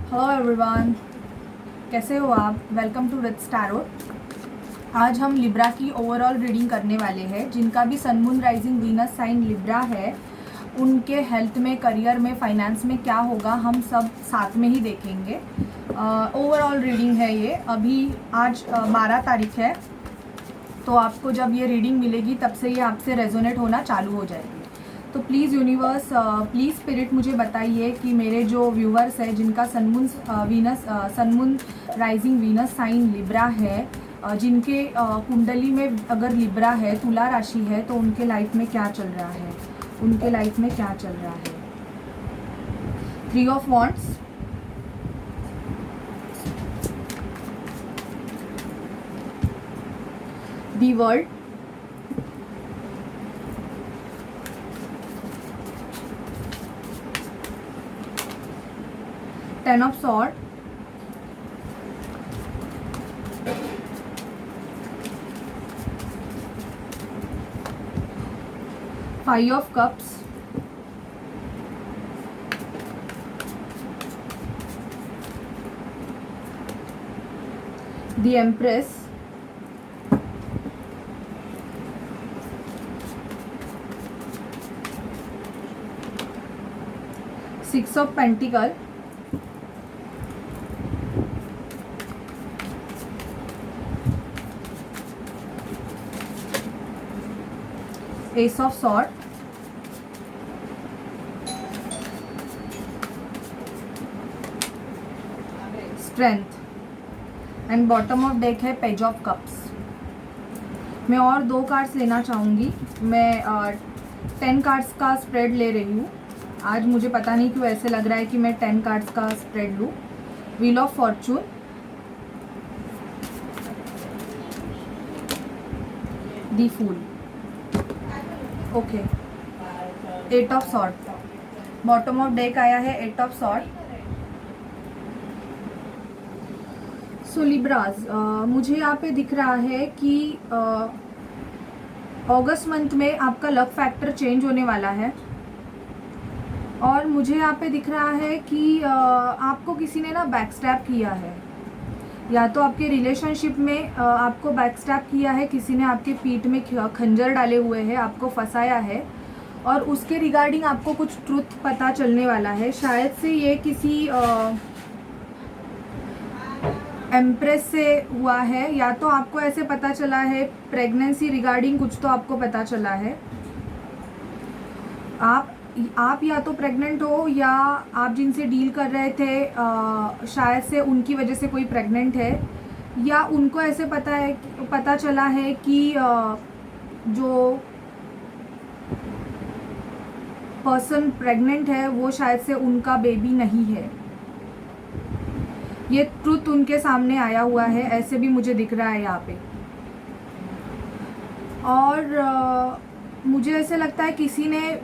Hello everyone, कैसे हो आप। Welcome to rich tarot. आज हम लिब्रा की ओवरऑल रीडिंग करने वाले हैं। जिनका भी sun moon rising Venus sign Libra है, उनके हेल्थ में, करियर में, फाइनेंस में क्या होगा, हम सब साथ में ही देखेंगे। ओवरऑल रीडिंग है ये। अभी आज 12 तारीख है, तो आपको जब ये रीडिंग मिलेगी तब से ये आपसे रेजोनेट होना चालू हो जाएगी। तो प्लीज़ यूनिवर्स, प्लीज़ स्पिरिट मुझे बताइए कि मेरे जो व्यूवर्स हैं जिनका sun moon rising Venus sign Libra है, जिनके कुंडली में अगर लिब्रा है, तुला राशि है, तो उनके लाइफ में क्या चल रहा है, उनके लाइफ में क्या चल रहा है। 3 of wands, the world, ten of sword, five of cups, the empress, six of pentacle, S of sword, strength, and bottom of deck है पेज ऑफ कप्स। मैं और 2 कार्ड्स लेना चाहूँगी। मैं 10 कार्ड्स का स्प्रेड ले रही हूँ आज। मुझे पता नहीं क्यों ऐसे लग रहा है कि मैं 10 कार्ड्स का स्प्रेड लूँ। Wheel of fortune, the fool, okay, 8 of sword. Bottom of deck आया है 8 ऑफ सॉर्ड। सो लिब्राज, मुझे यहाँ पे दिख रहा है कि अगस्त मंथ में आपका लक फैक्टर चेंज होने वाला है। और मुझे यहाँ पे दिख रहा है कि आपको किसी ने ना बैकस्टैप किया है, या तो आपके रिलेशनशिप में आपको बैकस्टैप किया है, किसी ने आपके पीठ में खंजर डाले हुए हैं, आपको फंसाया है, और उसके रिगार्डिंग आपको कुछ ट्रुथ पता चलने वाला है। शायद से ये किसी एम्प्रेस से हुआ है, या तो आपको ऐसे पता चला है प्रेगनेंसी रिगार्डिंग, कुछ तो आपको पता चला है। आप या तो प्रेग्नेंट हो, या आप जिनसे डील कर रहे थे शायद से उनकी वजह से कोई प्रेग्नेंट है, या उनको ऐसे पता चला है कि जो पर्सन प्रेग्नेंट है वो शायद से उनका बेबी नहीं है। ये ट्रुथ उनके सामने आया हुआ है, ऐसे भी मुझे दिख रहा है यहाँ पे। और मुझे ऐसे लगता है किसी ने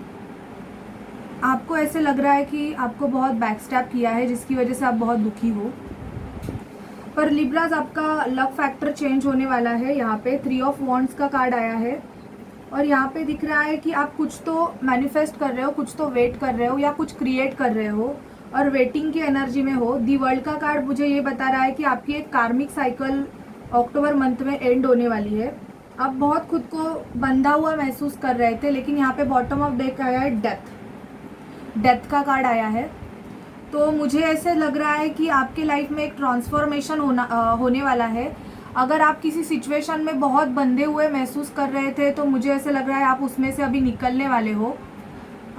आपको, ऐसे लग रहा है कि आपको बहुत बैकस्टैप किया है, जिसकी वजह से आप बहुत दुखी हो। पर लिब्राज, आपका लक फैक्टर चेंज होने वाला है। यहाँ पे 3 ऑफ वॉन्ड्स का कार्ड आया है, और यहाँ पे दिख रहा है कि आप कुछ तो मैनिफेस्ट कर रहे हो, कुछ तो वेट कर रहे हो, या कुछ क्रिएट कर रहे हो और वेटिंग की एनर्जी में हो। दी वर्ल्ड का कार्ड मुझे ये बता रहा है कि आपकी एक कार्मिक साइकिल अक्टूबर मंथ में एंड होने वाली है। आप बहुत खुद को बंधा हुआ महसूस कर रहे थे, लेकिन यहाँ पे बॉटम ऑफ डेक आया है डेथ का कार्ड आया है। तो मुझे ऐसे लग रहा है कि आपके लाइफ में एक ट्रांसफॉर्मेशन होने वाला है। अगर आप किसी सिचुएशन में बहुत बंधे हुए महसूस कर रहे थे, तो मुझे ऐसे लग रहा है आप उसमें से अभी निकलने वाले हो,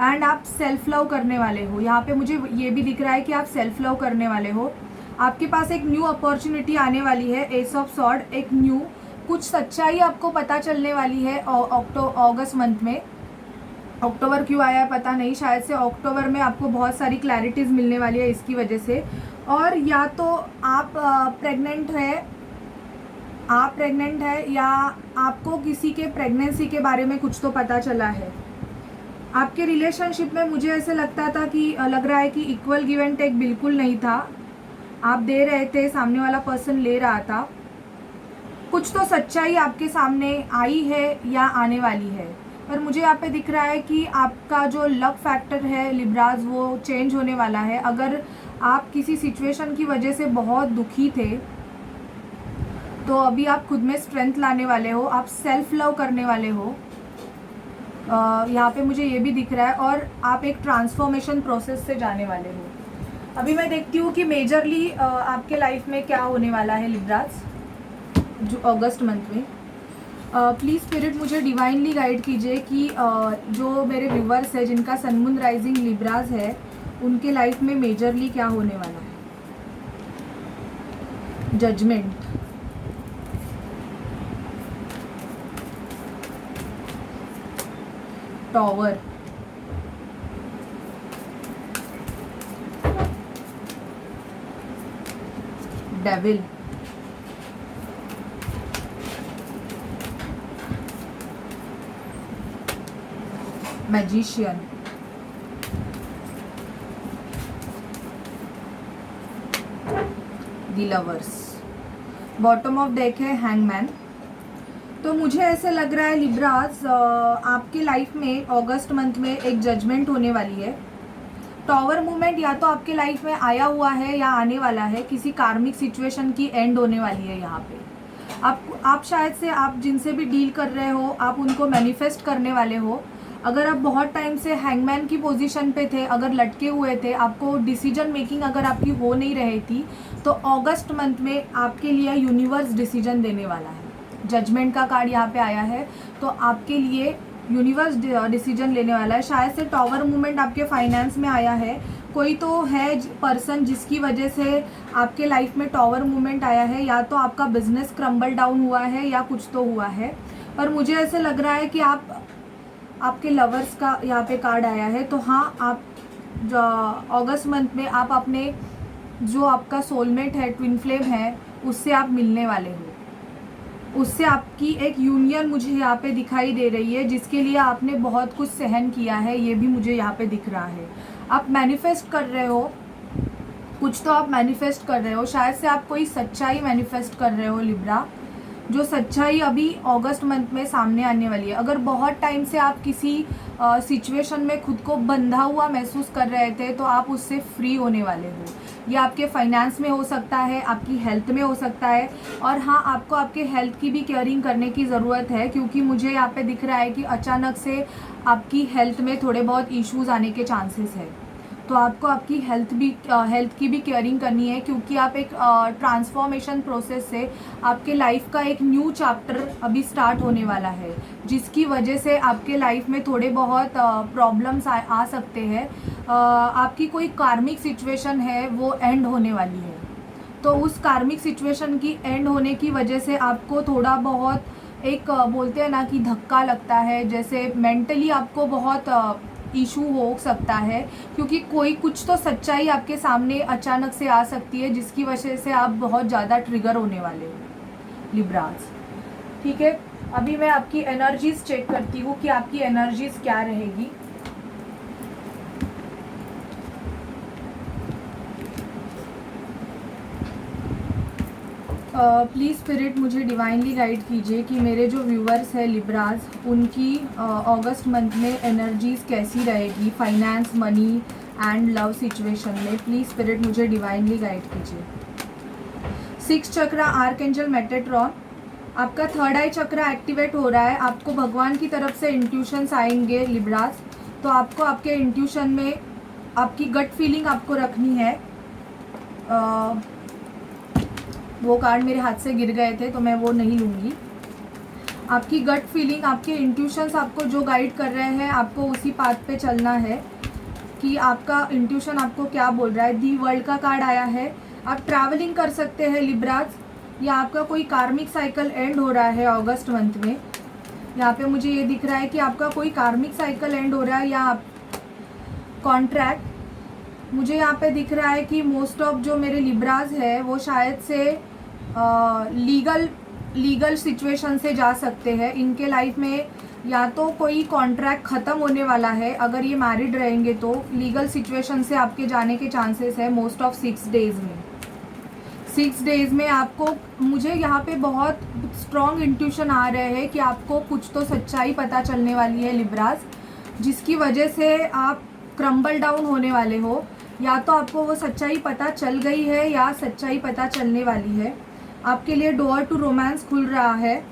एंड आप सेल्फ लव करने वाले हो। यहाँ पे मुझे ये भी दिख रहा है कि आप सेल्फ लव करने वाले हो। आपके पास एक न्यू अपॉर्चुनिटी आने वाली है, एस ऑफ सॉर्ड, एक न्यू कुछ सच्चाई आपको पता चलने वाली है अगस्त मंथ में। अक्टूबर क्यों आया है पता नहीं, शायद से अक्टूबर में आपको बहुत सारी क्लैरिटीज़ मिलने वाली है इसकी वजह से। और या तो आप प्रेग्नेंट है, या आपको किसी के प्रेगनेंसी के बारे में कुछ तो पता चला है। आपके रिलेशनशिप में मुझे ऐसे लग रहा है कि इक्वल गिव एंड टेक बिल्कुल नहीं था। आप दे रहे थे, सामने वाला पर्सन ले रहा था। कुछ तो सच्चाई आपके सामने आई है या आने वाली है। पर मुझे यहाँ पे दिख रहा है कि आपका जो लक फैक्टर है लिब्राज, वो चेंज होने वाला है। अगर आप किसी सिचुएशन की वजह से बहुत दुखी थे, तो अभी आप खुद में स्ट्रेंथ लाने वाले हो, आप सेल्फ लव करने वाले हो। यहाँ पे मुझे ये भी दिख रहा है, और आप एक ट्रांसफॉर्मेशन प्रोसेस से जाने वाले हो। अभी मैं देखती हूँ कि मेजरली आपके लाइफ में क्या होने वाला है लिब्रास जो अगस्त मंथ में। प्लीज़ स्पिरिट मुझे डिवाइनली गाइड कीजिए कि जो मेरे व्यूवर्स है जिनका सन मून राइजिंग लिब्रास है, उनके लाइफ में मेजरली क्या होने वाला है। Judgment, tower, devil, magician, the lovers. Bottom of deck है हैंगमैन। तो मुझे ऐसे लग रहा है लिब्रास, आपके लाइफ में अगस्त मंथ में एक जजमेंट होने वाली है। टॉवर मूवमेंट या तो आपके लाइफ में आया हुआ है या आने वाला है, किसी कार्मिक सिचुएशन की एंड होने वाली है। यहाँ पे आप शायद से, आप जिनसे भी डील कर रहे हो, आप उनको मैनिफेस्ट करने वाले हो। अगर आप बहुत टाइम से हैंगमैन की पोजीशन पे थे, अगर लटके हुए थे, आपको डिसीजन मेकिंग अगर आपकी हो नहीं रही थी, तो अगस्त मंथ में आपके लिए यूनिवर्स डिसीजन देने वाला है। जजमेंट का कार्ड यहाँ पे आया है, तो आपके लिए यूनिवर्स डिसीजन लेने वाला है। शायद से टॉवर मूवमेंट आपके फाइनेंस में आया है। कोई तो है पर्सन जिसकी वजह से आपके लाइफ में टॉवर मूवमेंट आया है, या तो आपका बिजनेस क्रम्बल डाउन हुआ है या कुछ तो हुआ है। पर मुझे ऐसे लग रहा है कि आपके लवर्स का यहाँ पे कार्ड आया है। तो हाँ, आप अगस्त मंथ में आप अपने जो आपका सोलमेट है, ट्विन फ्लेम है, उससे आप मिलने वाले हो। उससे आपकी एक यूनियन मुझे यहाँ पे दिखाई दे रही है, जिसके लिए आपने बहुत कुछ सहन किया है, ये भी मुझे यहाँ पे दिख रहा है। आप मैनिफेस्ट कर रहे हो, कुछ तो आप मैनिफेस्ट कर रहे हो। शायद से आप कोई सच्चाई मैनिफेस्ट कर रहे हो लिब्रा, जो सच्चाई अभी अगस्त मंथ में सामने आने वाली है। अगर बहुत टाइम से आप किसी सिचुएशन में खुद को बंधा हुआ महसूस कर रहे थे, तो आप उससे फ्री होने वाले हो। ये आपके फाइनेंस में हो सकता है, आपकी हेल्थ में हो सकता है। और हाँ, आपको आपके हेल्थ की भी केयरिंग करने की ज़रूरत है, क्योंकि मुझे यहाँ पे दिख रहा है कि अचानक से आपकी हेल्थ में थोड़े बहुत इश्यूज़ आने के चांसेस है। तो आपको आपकी हेल्थ की भी केयरिंग करनी है, क्योंकि आप एक ट्रांसफॉर्मेशन प्रोसेस से आपके लाइफ का एक न्यू चैप्टर अभी स्टार्ट होने वाला है, जिसकी वजह से आपके लाइफ में थोड़े बहुत प्रॉब्लम्स आ सकते हैं। आपकी कोई कार्मिक सिचुएशन है वो एंड होने वाली है। तो उस कार्मिक सिचुएशन की एंड होने की वजह से आपको थोड़ा बहुत एक बोलते हैं ना कि धक्का लगता है, जैसे मेंटली आपको बहुत इशू हो सकता है, क्योंकि कोई कुछ तो सच्चाई आपके सामने अचानक से आ सकती है, जिसकी वजह से आप बहुत ज़्यादा ट्रिगर होने वाले हो लिब्रास। ठीक है, अभी मैं आपकी एनर्जीज चेक करती हूँ कि आपकी एनर्जीज क्या रहेगी। प्लीज़ स्पिरिट मुझे डिवाइनली गाइड कीजिए कि मेरे जो व्यूवर्स हैं लिब्रास, उनकी अगस्त मंथ में एनर्जीज कैसी रहेगी finance, money and love situation में। प्लीज़ स्पिरिट मुझे डिवाइनली गाइड कीजिए। 6 चक्र आर्कएंजल मेटाट्रॉन, आपका थर्ड आई चक्र एक्टिवेट हो रहा है। आपको भगवान की तरफ से इंट्यूशंस आएंगे लिब्रास। तो आपको आपके इंट्यूशन में आपकी गट फीलिंग आपको रखनी है। वो कार्ड मेरे हाथ से गिर गए थे, तो मैं वो नहीं लूँगी। आपकी गट फीलिंग, आपके इंट्यूशंस आपको जो गाइड कर रहे हैं, आपको उसी पाथ पे चलना है कि आपका इंट्यूशन आपको क्या बोल रहा है। दी वर्ल्ड का कार्ड आया है। आप ट्रैवलिंग कर सकते हैं लिब्रास, या आपका कोई कार्मिक साइकिल एंड हो रहा है अगस्त मंथ में। यहाँ पे मुझे ये दिख रहा है कि आपका कोई कार्मिक साइकिल एंड हो रहा है, या आप कॉन्ट्रैक्ट। मुझे यहाँ पे दिख रहा है कि मोस्ट ऑफ जो मेरे लिब्रास है वो शायद से लीगल सिचुएशन से जा सकते हैं। इनके लाइफ में या तो कोई कॉन्ट्रैक्ट ख़त्म होने वाला है, अगर ये मैरिड रहेंगे तो लीगल सिचुएशन से आपके जाने के चांसेस है मोस्ट ऑफ 6 डेज़ में। 6 डेज़ में आपको, मुझे यहाँ पे बहुत स्ट्रॉन्ग इंट्यूशन आ रहे हैं कि आपको कुछ तो सच्चाई पता चलने वाली है लिब्रास, जिसकी वजह से आप क्रम्बल डाउन होने वाले हो। या तो आपको वो सच्चाई पता चल गई है या सच्चाई पता चलने वाली है। आपके लिए डोर टू रोमांस खुल रहा है।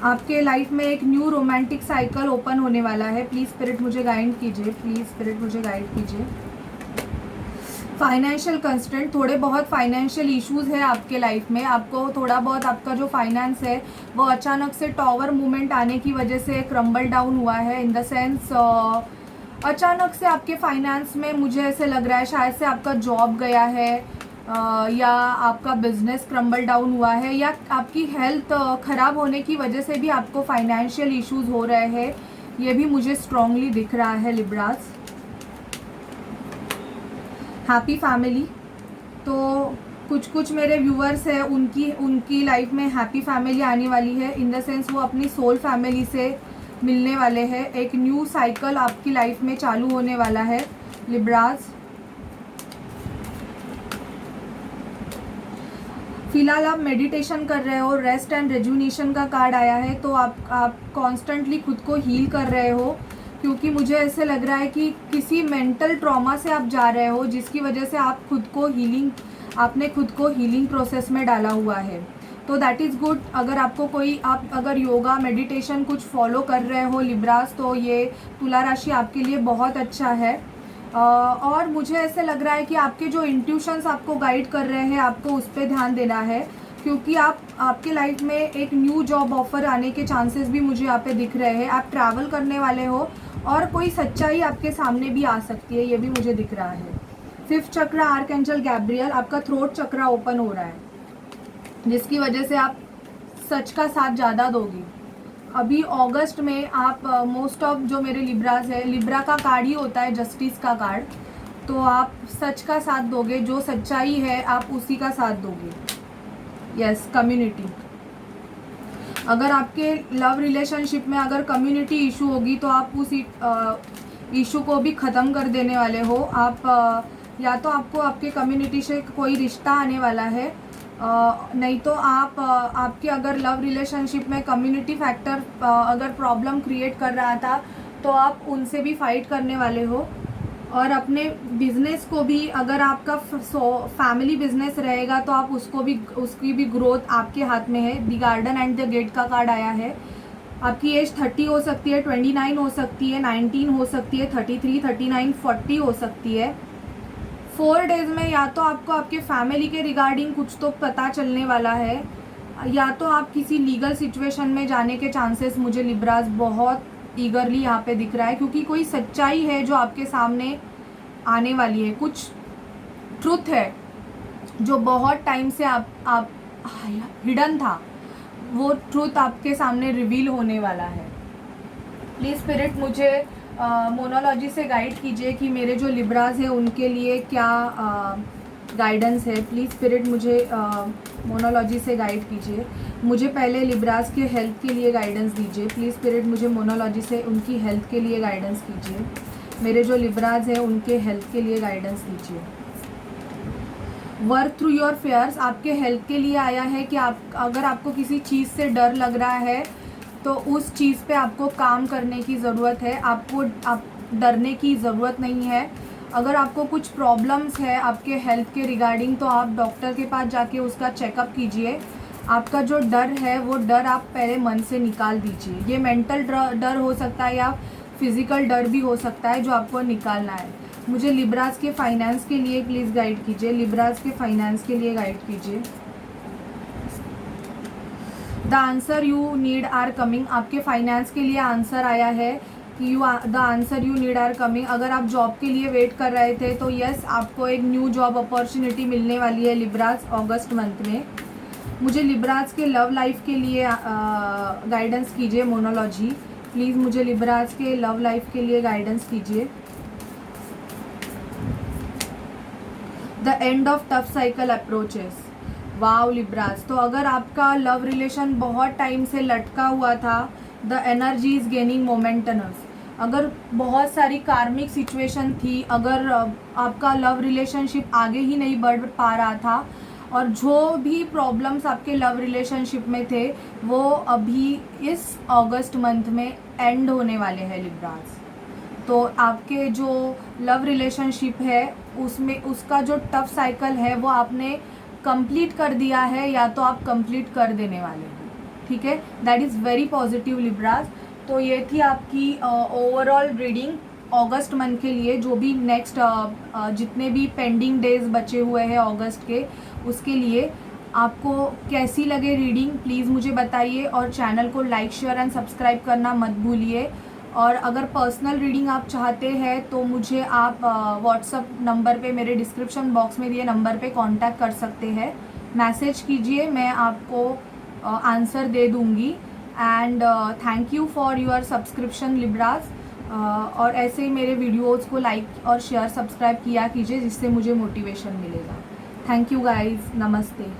आपके लाइफ में एक न्यू रोमांटिक साइकिल ओपन होने वाला है। प्लीज़ स्पिरिट मुझे गाइड कीजिए, प्लीज़ स्पिरिट मुझे गाइड कीजिए। फाइनेंशियल कंस्ट्रेंट, थोड़े बहुत फाइनेंशियल इश्यूज है आपके लाइफ में। आपको थोड़ा बहुत आपका जो फाइनेंस है वो अचानक से टॉवर मूवमेंट आने की वजह से क्रम्बल डाउन हुआ है। इन द सेंस अचानक से आपके फाइनेंस में मुझे ऐसे लग रहा है शायद से आपका जॉब गया है, या आपका बिजनेस क्रम्बल डाउन हुआ है, या आपकी हेल्थ ख़राब होने की वजह से भी आपको फाइनेंशियल इश्यूज हो रहे हैं। ये भी मुझे स्ट्रांगली दिख रहा है लिब्रास। हैप्पी फैमिली, तो कुछ मेरे व्यूअर्स हैं उनकी लाइफ में हैप्पी फैमिली आने वाली है। इन द सेंस वो अपनी सोल फैमिली से मिलने वाले हैं। एक न्यू साइकिल आपकी लाइफ में चालू होने वाला है लिब्रास। फिलहाल आप मेडिटेशन कर रहे हो, रेस्ट एंड रेजुनेशन का कार्ड आया है, तो आप कॉन्स्टेंटली खुद को हील कर रहे हो, क्योंकि मुझे ऐसे लग रहा है कि किसी मेंटल ट्रॉमा से आप जा रहे हो जिसकी वजह से आपने खुद को हीलिंग प्रोसेस में डाला हुआ है। तो दैट इज़ गुड। अगर आपको आप अगर योगा मेडिटेशन कुछ फॉलो कर रहे हो लिब्रास, तो ये तुला राशि आपके लिए बहुत अच्छा है। और मुझे ऐसे लग रहा है कि आपके जो इंट्यूशंस आपको गाइड कर रहे हैं, आपको उस पर ध्यान देना है, क्योंकि आपके लाइफ में एक न्यू जॉब ऑफर आने के चांसेस भी मुझे यहाँ पे दिख रहे हैं। आप ट्रैवल करने वाले हो और कोई सच्चाई आपके सामने भी आ सकती है, ये भी मुझे दिख रहा है। 5th चक्र आर्कएंजल गैब्रियल, आपका थ्रोट चक्र ओपन हो रहा है, जिसकी वजह से आप सच का साथ ज़्यादा दोगे। अभी अगस्त में आप मोस्ट ऑफ जो मेरे लिब्रास है, लिब्रा का कार्ड ही होता है जस्टिस का कार्ड, तो आप सच का साथ दोगे, जो सच्चाई है आप उसी का साथ दोगे। Yes, community. अगर आपके लव रिलेशनशिप में अगर कम्युनिटी इशू होगी तो आप उस इशू को भी ख़त्म कर देने वाले हो। आप या तो आपको आपके कम्युनिटी से कोई रिश्ता आने वाला है, नहीं तो आपके अगर लव रिलेशनशिप में कम्युनिटी फैक्टर अगर प्रॉब्लम क्रिएट कर रहा था तो आप उनसे भी फाइट करने वाले हो। और अपने बिजनेस को भी, अगर आपका फैमिली बिजनेस रहेगा तो आप उसकी भी ग्रोथ आपके हाथ में है। The garden and the gate का कार्ड आया है। आपकी एज 30 हो सकती है, 29 हो सकती है, 19 हो सकती है, 33, 39, 40 हो सकती है। 4 डेज में या तो आपको आपके फैमिली के रिगार्डिंग कुछ तो पता चलने वाला है, या तो आप किसी लीगल सिचुएशन में जाने के चांसेस मुझे लिब्रास बहुत ईगरली यहाँ पे दिख रहा है, क्योंकि कोई सच्चाई है जो आपके सामने आने वाली है। कुछ ट्रुथ है जो बहुत टाइम से आप हिडन था, वो ट्रुथ आपके सामने रिवील होने वाला है। प्लीज़ स्पिरिट मुझे मोनोलॉजी से गाइड कीजिए कि मेरे जो लिब्रास हैं उनके लिए क्या गाइडेंस है। प्लीज़ स्पिरिट मुझे मोनोलॉजी से गाइड कीजिए। मुझे पहले लिब्रास के हेल्थ के लिए गाइडेंस दीजिए। प्लीज़ स्पिरिट मुझे मोनोलॉजी से उनकी हेल्थ के लिए गाइडेंस कीजिए। मेरे जो लिब्रास हैं उनके हेल्थ के लिए गाइडेंस दीजिए। वर्क थ्रू योर फेयर्स आपके हेल्थ के लिए आया है कि अगर आपको किसी चीज़ से डर लग रहा है तो उस चीज़ पे आपको काम करने की ज़रूरत है। आप डरने की ज़रूरत नहीं है। अगर आपको कुछ प्रॉब्लम्स है आपके हेल्थ के रिगार्डिंग तो आप डॉक्टर के पास जाके उसका चेकअप कीजिए। आपका जो डर है वो डर आप पहले मन से निकाल दीजिए। ये मेंटल डर हो सकता है या फिज़िकल डर भी हो सकता है जो आपको निकालना है। मुझे लिब्रास के फाइनेंस के लिए प्लीज़ गाइड कीजिए। लिब्रास के फाइनेंस के लिए गाइड कीजिए। The answer you need are coming, आपके फाइनेंस के लिए आंसर आया है कि the answer you need are coming. अगर आप जॉब के लिए वेट कर रहे थे तो यस, आपको एक न्यू जॉब अपॉर्चुनिटी मिलने वाली है लिब्रास अगस्त मंथ में। मुझे लिब्रास के लव लाइफ के लिए गाइडेंस कीजिए मोनोलॉजी। प्लीज़ मुझे लिब्रास के लव लाइफ के लिए गाइडेंस कीजिए। The end of tough cycle approaches. Wow Libras, तो अगर आपका लव रिलेशन बहुत टाइम से लटका हुआ था, द एनर्जी इज़ गेनिंग मोमेंटनस। अगर बहुत सारी कार्मिक सिचुएशन थी, अगर आपका लव रिलेशनशिप आगे ही नहीं बढ़ पा रहा था और जो भी प्रॉब्लम्स आपके लव रिलेशनशिप में थे वो अभी इस अगस्त मंथ में एंड होने वाले हैं लिब्रास। तो आपके जो लव रिलेशनशिप है उसमें उसका जो टफ साइकिल है वो आपने कंप्लीट कर दिया है या तो आप कंप्लीट कर देने वाले हो, ठीक है। That is very positive लिब्राज। तो ये थी आपकी ओवरऑल रीडिंग अगस्त मंथ के लिए। जो भी नेक्स्ट जितने भी पेंडिंग डेज बचे हुए हैं अगस्त के, उसके लिए आपको कैसी लगे रीडिंग प्लीज़ मुझे बताइए, और चैनल को लाइक शेयर एंड सब्सक्राइब करना मत भूलिए। और अगर पर्सनल रीडिंग आप चाहते हैं तो मुझे आप व्हाट्सअप नंबर पे, मेरे डिस्क्रिप्शन बॉक्स में दिए नंबर पे कांटेक्ट कर सकते हैं। मैसेज कीजिए, मैं आपको आंसर दे दूंगी। And thank you for your subscription लिब्राज। और ऐसे ही मेरे वीडियोज़ को लाइक और शेयर सब्सक्राइब किया कीजिए, जिससे मुझे मोटिवेशन मिलेगा। थैंक यू गाइज, नमस्ते।